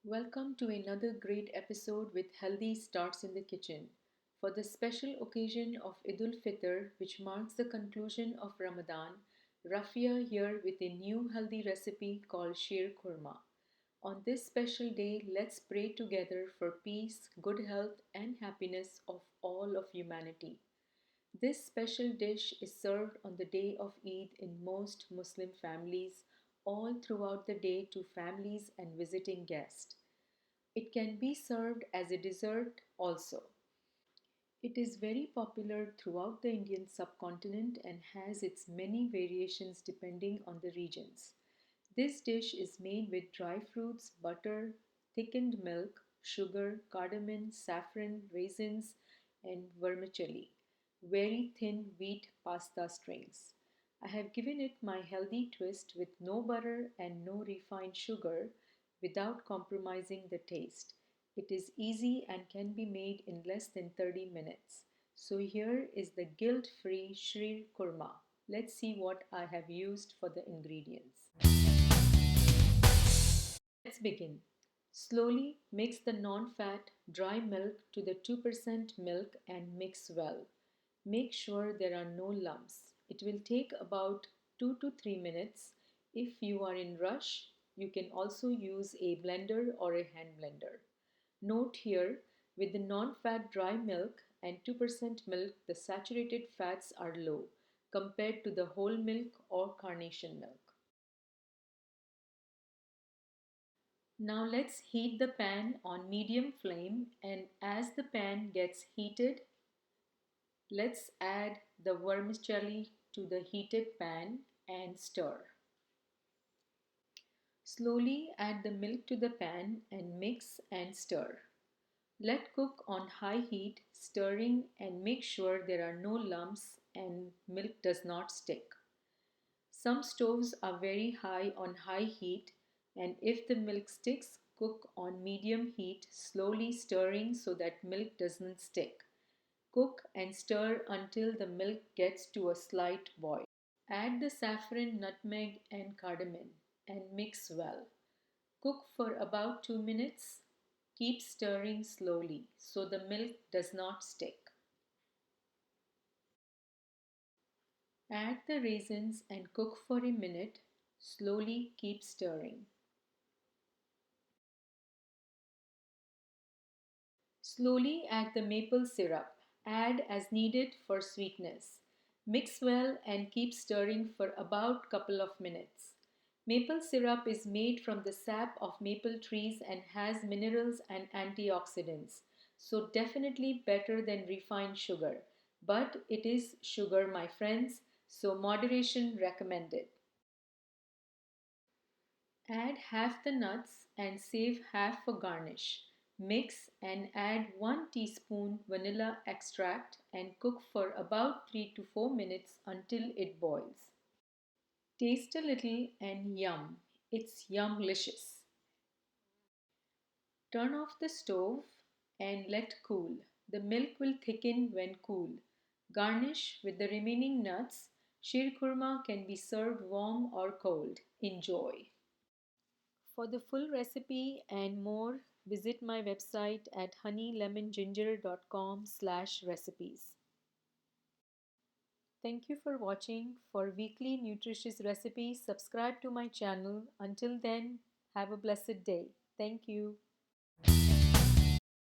Welcome to another great episode with Healthy Starts in the Kitchen. For the special occasion of Eid ul Fitr, which marks the conclusion of Ramadan, Rafia here with a new healthy recipe called Sheer Khurma. On this special day, let's pray together for peace, good health, and happiness of all of humanity. This special dish is served on the day of Eid in most Muslim families, all throughout the day to families and visiting guests. It can be served as a dessert also. It is very popular throughout the Indian subcontinent and has its many variations depending on the regions. This dish is made with dry fruits, butter, thickened milk, sugar, cardamom, saffron, raisins, and vermicelli, very thin wheat pasta strings. I have given it my healthy twist with no butter and no refined sugar without compromising the taste. It is easy and can be made in less than 30 minutes. So here is the guilt-free Sheer Khurma. Let's see what I have used for the ingredients. Let's begin. Slowly mix the non-fat dry milk to the 2% milk and mix well. Make sure there are no lumps. It will take about 2 to 3 minutes. If you are in rush, you can also use a blender or a hand blender. Note here, with the non-fat dry milk and 2% milk, the saturated fats are low compared to the whole milk or carnation milk. Now let's heat the pan on medium flame, and as the pan gets heated, let's add the vermicelli to the heated pan and stir. Slowly add the milk to the pan and mix and stir. Let cook on high heat, stirring and make sure there are no lumps and milk does not stick. Some stoves are very high on high heat, and if the milk sticks, cook on medium heat, slowly stirring so that milk doesn't stick. Cook and stir until the milk gets to a slight boil. Add the saffron, nutmeg, and cardamom and mix well. Cook for about 2 minutes. Keep stirring slowly so the milk does not stick. Add the raisins and cook for a minute. Slowly keep stirring. Slowly add the maple syrup. Add as needed for sweetness. Mix well and keep stirring for about couple of minutes. Maple syrup is made from the sap of maple trees and has minerals and antioxidants, so definitely better than refined sugar. But it is sugar, my friends, so moderation recommended. Add half the nuts and save half for garnish. Mix and add 1 teaspoon vanilla extract and cook for about 3 to 4 minutes until it boils. Taste a little and yum. It's yumlicious. Turn off the stove and let cool. The milk will thicken when cool. Garnish with the remaining nuts. Sheer khurma can be served warm or cold. Enjoy. For the full recipe and more, visit my website at honeylemonginger.com/recipes. Thank you for watching. For weekly nutritious recipes, subscribe to my channel. Until then, have a blessed day. Thank you.